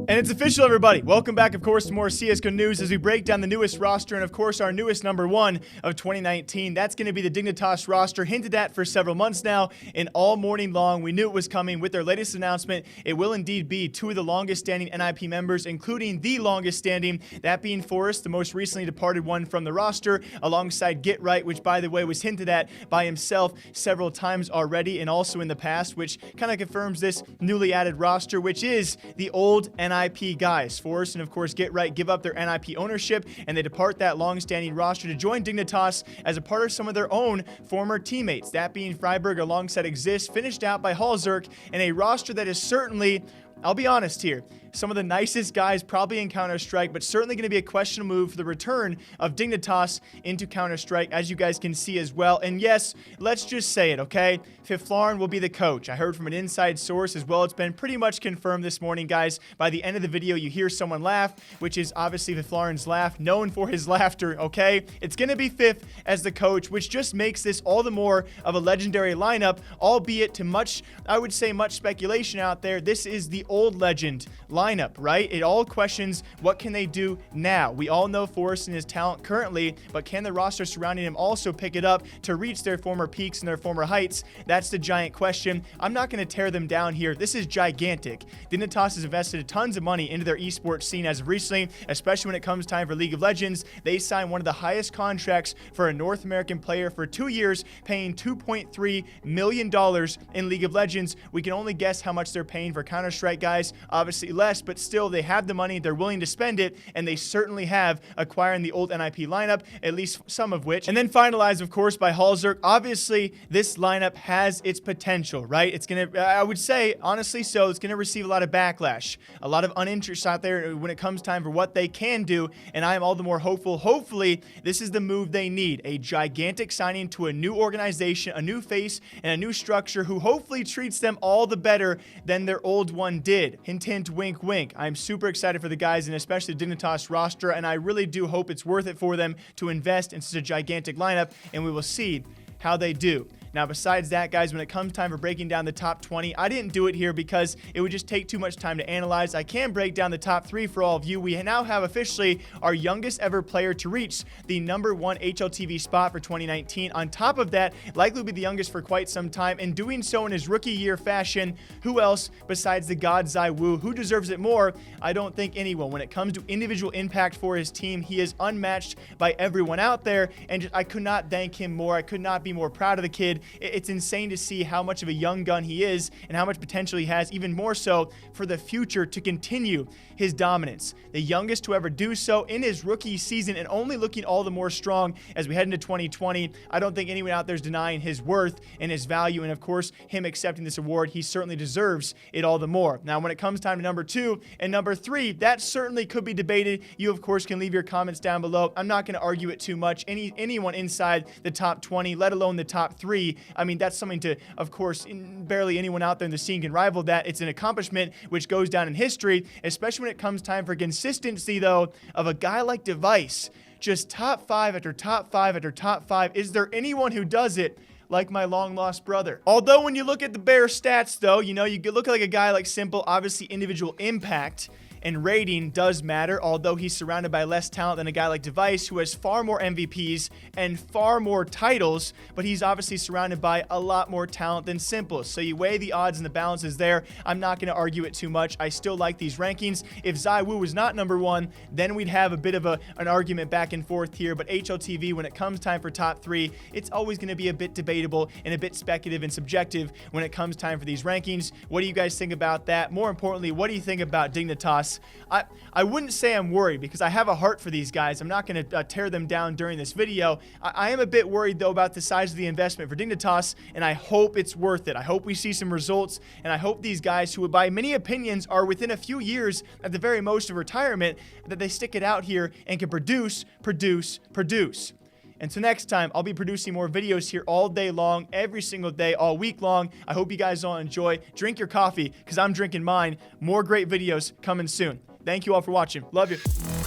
And it's official, everybody. Welcome back, of course, to more CSGO news as we break down the newest roster and, of course, our newest number one of 2019. That's going to be the Dignitas roster, hinted at for several months now, and all morning long. We knew it was coming with their latest announcement. It will indeed be two of the longest-standing NIP members, including the longest-standing, that being Forrest, the most recently departed one from the roster, alongside Get Right, which, by the way, was hinted at by himself several times already and also in the past, which kind of confirms this newly added roster, which is the old NIP guys. Forrest and, of course, Get Right give up their NIP ownership, and they depart that long-standing roster to join Dignitas as a part of some of their own former teammates, that being Freiburg alongside Exist, finished out by Halzerk, in a roster that is certainly, I'll be honest here, some of the nicest guys probably in Counter-Strike, but certainly going to be a questionable move for the return of Dignitas into Counter-Strike, as you guys can see as well. And yes, let's just say it, okay? Fiflarn will be the coach. I heard from an inside source as well. It's been pretty much confirmed this morning, guys. By the end of the video, you hear someone laugh, which is obviously Fiflarn's laugh, known for his laughter, okay? It's going to be Fifth as the coach, which just makes this all the more of a legendary lineup, albeit to much, I would say, much speculation out there. This is the old legend lineup, right? It all questions what can they do now. We all know Forrest and his talent currently, but can the roster surrounding him also pick it up to reach their former peaks and their former heights? That's the giant question. I'm not going to tear them down here. This is gigantic. Dignitas has invested tons of money into their esports scene as of recently, especially when it comes time for League of Legends. They signed one of the highest contracts for a North American player for 2 years, paying $2.3 million in League of Legends. We can only guess how much they're paying for Counter-Strike, guys. Obviously less, but still they have the money, they're willing to spend it, and they certainly have, acquiring the old NIP lineup, at least some of which. And then finalized, of course, by Halzerk. Obviously, this lineup has its potential, right? It's going to, I would say, honestly so, it's going to receive a lot of backlash, a lot of uninterest out there when it comes time for what they can do, and I am all the more hopeful. Hopefully, this is the move they need, a gigantic signing to a new organization, a new face, and a new structure who hopefully treats them all the better than their old one did. Hint, hint, wink, wink. I'm super excited for the guys and especially the Dignitas roster, and I really do hope it's worth it for them to invest in such a gigantic lineup, and we will see how they do. Now, besides that, guys, when it comes time for breaking down the top 20, I didn't do it here because it would just take too much time to analyze. I can break down the top 3 for all of you. We now have officially our youngest ever player to reach the #1 HLTV spot for 2019. On top of that, likely will be the youngest for quite some time, and doing so in his rookie year fashion. Who else besides the god ZywOo? Who deserves it more? I don't think anyone. When it comes to individual impact for his team, he is unmatched by everyone out there, and I could not thank him more. I could not be more proud of the kid. It's insane to see how much of a young gun he is and how much potential he has, even more so for the future to continue his dominance. The youngest to ever do so in his rookie season, and only looking all the more strong as we head into 2020. I don't think anyone out there is denying his worth and his value, and of course, him accepting this award, he certainly deserves it all the more. Now, when it comes time to number 2 and number 3, that certainly could be debated. You, of course, can leave your comments down below. I'm not going to argue it too much. Anyone inside the top 20, let alone the top 3, I mean, that's something to, of course, barely anyone out there in the scene can rival that. It's an accomplishment which goes down in history, especially when it comes time for consistency, though, of a guy like Device. Just top 5 after top 5 after top 5. Is there anyone who does it like my long-lost brother? Although when you look at the bare stats, though, you know, you look like a guy like Simple, obviously individual impact and rating does matter, although he's surrounded by less talent than a guy like Device, who has far more MVPs and far more titles, but he's obviously surrounded by a lot more talent than Simple. So you weigh the odds and the balances there. I'm not going to argue it too much. I still like these rankings. If ZywOo was not #1, then we'd have a bit of an argument back and forth here, but HLTV, when it comes time for top 3, it's always going to be a bit debatable and a bit speculative and subjective when it comes time for these rankings. What do you guys think about that? More importantly, what do you think about Dignitas? I wouldn't say I'm worried because I have a heart for these guys. I'm not going to tear them down during this video. I am a bit worried, though, about the size of the investment for Dignitas, and I hope it's worth it. I hope we see some results, and I hope these guys, who by many opinions are within a few years at the very most of retirement, that they stick it out here and can produce. And so next time, I'll be producing more videos here all day long, every single day, all week long. I hope you guys all enjoy. Drink your coffee, because I'm drinking mine. More great videos coming soon. Thank you all for watching. Love you.